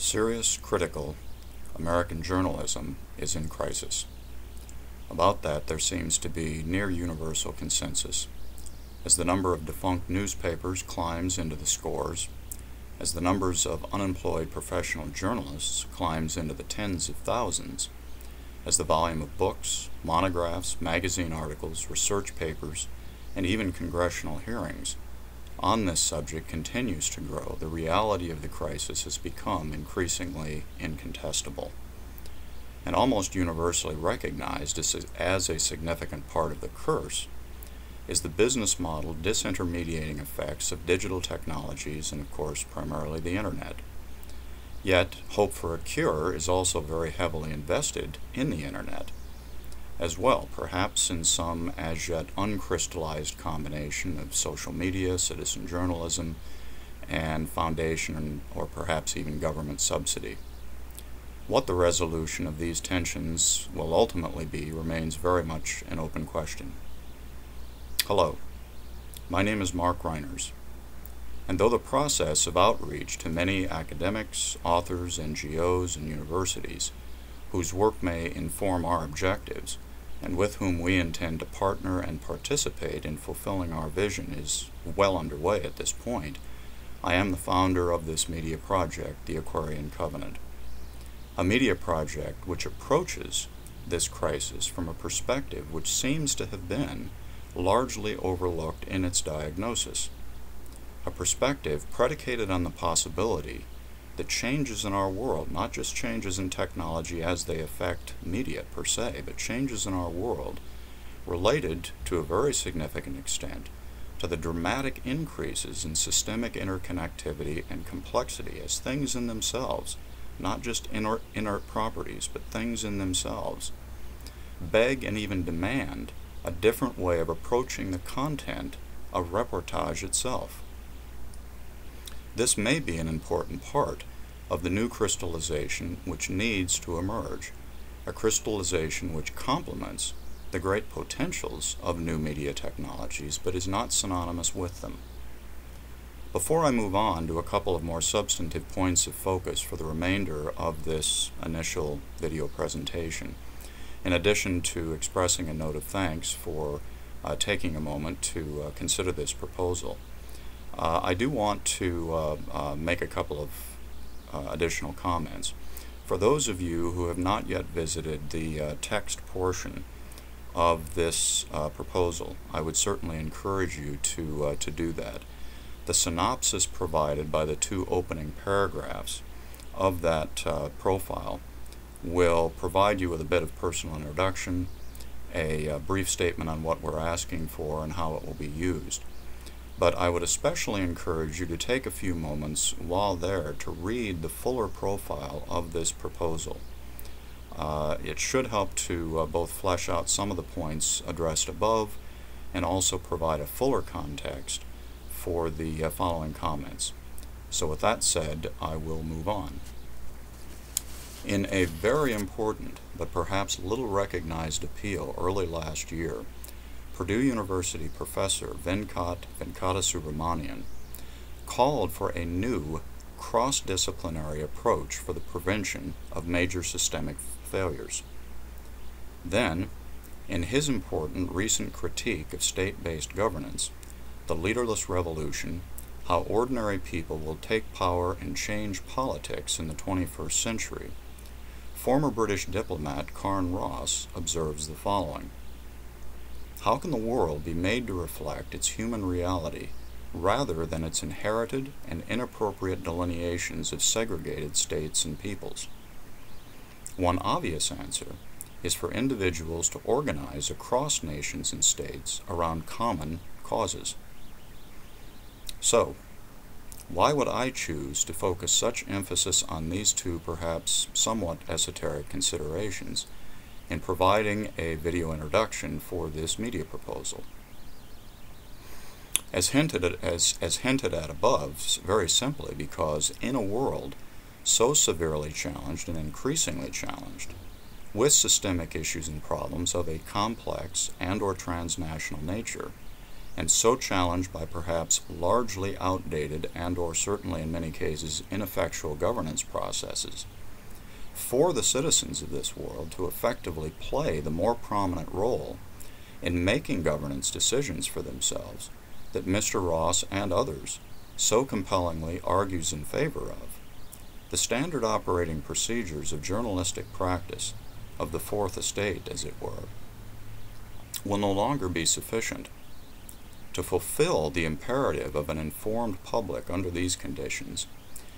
Serious, critical American journalism is in crisis. About that, there seems to be near universal consensus. As the number of defunct newspapers climbs into the scores, as the numbers of unemployed professional journalists climbs into the tens of thousands, as the volume of books, monographs, magazine articles, research papers, and even congressional hearings on this subject continues to grow, the reality of the crisis has become increasingly incontestable. And almost universally recognized as a significant part of the curse is the business model disintermediating effects of digital technologies and, of course, primarily the Internet. Yet, hope for a cure is also very heavily invested in the Internet as well, perhaps in some as yet uncrystallized combination of social media, citizen journalism, and foundation or perhaps even government subsidy. What the resolution of these tensions will ultimately be remains very much an open question. Hello, my name is Mark Reiners, and though the process of outreach to many academics, authors, NGOs, and universities whose work may inform our objectives and with whom we intend to partner and participate in fulfilling our vision is well underway at this point, I am the founder of this media project, the Aquarian Covenant, a media project which approaches this crisis from a perspective which seems to have been largely overlooked in its diagnosis, a perspective predicated on the possibility that changes in our world, not just changes in technology as they affect media per se, but changes in our world related to a very significant extent to the dramatic increases in systemic interconnectivity and complexity as things in themselves, not just inert properties, but things in themselves, beg and even demand a different way of approaching the content of reportage itself. This may be an important part of the new crystallization which needs to emerge, a crystallization which complements the great potentials of new media technologies but is not synonymous with them. Before I move on to a couple of more substantive points of focus for the remainder of this initial video presentation, in addition to expressing a note of thanks for taking a moment to consider this proposal, I do want to make a couple of additional comments. For those of you who have not yet visited the text portion of this proposal, I would certainly encourage you to do that. The synopsis provided by the two opening paragraphs of that profile will provide you with a bit of personal introduction, a brief statement on what we're asking for and how it will be used. But I would especially encourage you to take a few moments while there to read the fuller profile of this proposal. It should help to both flesh out some of the points addressed above and also provide a fuller context for the following comments. So with that said, I will move on. In a very important but perhaps little recognized appeal early last year, Purdue University professor Venkata called for a new cross-disciplinary approach for the prevention of major systemic failures. Then, in his important recent critique of state-based governance, The Leaderless Revolution, How Ordinary People Will Take Power and Change Politics in the 21st Century, former British diplomat Karen Ross observes the following: how can the world be made to reflect its human reality rather than its inherited and inappropriate delineations of segregated states and peoples? One obvious answer is for individuals to organize across nations and states around common causes. So, why would I choose to focus such emphasis on these two perhaps somewhat esoteric considerations in providing a video introduction for this media proposal? As hinted at above, very simply because in a world so severely challenged and increasingly challenged with systemic issues and problems of a complex and/or transnational nature, and so challenged by perhaps largely outdated and or certainly in many cases ineffectual governance processes, for the citizens of this world to effectively play the more prominent role in making governance decisions for themselves that Mr. Ross and others so compellingly argues in favor of, the standard operating procedures of journalistic practice, of the Fourth Estate as it were, will no longer be sufficient to fulfill the imperative of an informed public under these conditions.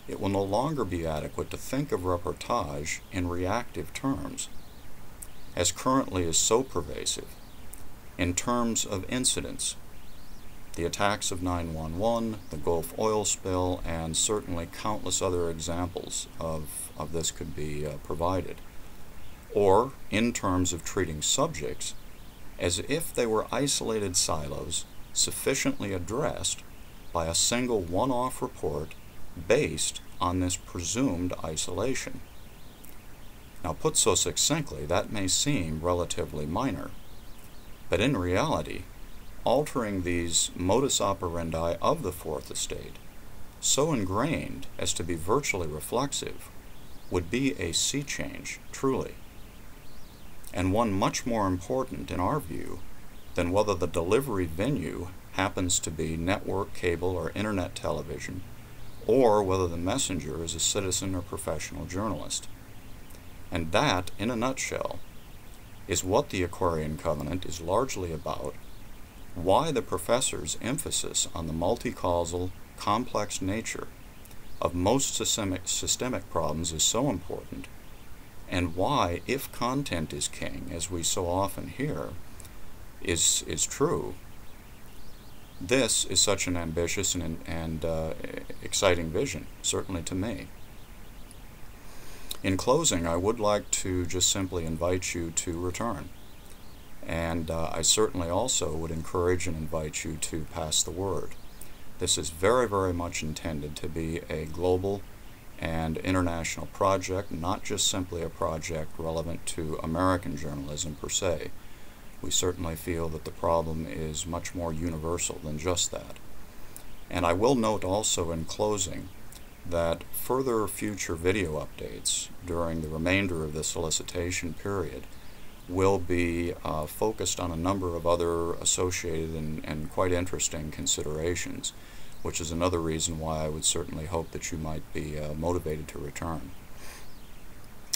It will no longer be adequate to think of reportage in reactive terms, as currently is so pervasive, in terms of incidents. The attacks of 9/11, the Gulf oil spill, and certainly countless other examples of this could be provided. Or in terms of treating subjects as if they were isolated silos sufficiently addressed by a single one-off report based on this presumed isolation. Now, put so succinctly, that may seem relatively minor, but in reality, altering these modus operandi of the Fourth Estate, so ingrained as to be virtually reflexive, would be a sea change, truly, and one much more important in our view than whether the delivery venue happens to be network, cable, or internet television, or whether the messenger is a citizen or professional journalist. And that, in a nutshell, is what the Aquarian Covenant is largely about, why the professor's emphasis on the multi-causal, complex nature of most systemic problems is so important, and why, if content is king, as we so often hear, is true, this is such an ambitious and exciting vision, certainly to me. In closing, I would like to just simply invite you to return. And I certainly also would encourage and invite you to pass the word. This is very, very much intended to be a global and international project, not just simply a project relevant to American journalism per se. We certainly feel that the problem is much more universal than just that. And I will note also in closing that further future video updates during the remainder of the solicitation period will be focused on a number of other associated and quite interesting considerations, which is another reason why I would certainly hope that you might be motivated to return.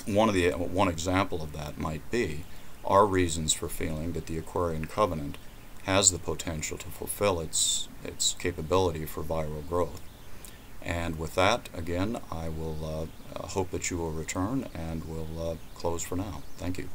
One example of that might be our reasons for feeling that the Aquarian Covenant has the potential to fulfill its capability for viral growth. And with that, again, I will hope that you will return, and we'll close for now. Thank you.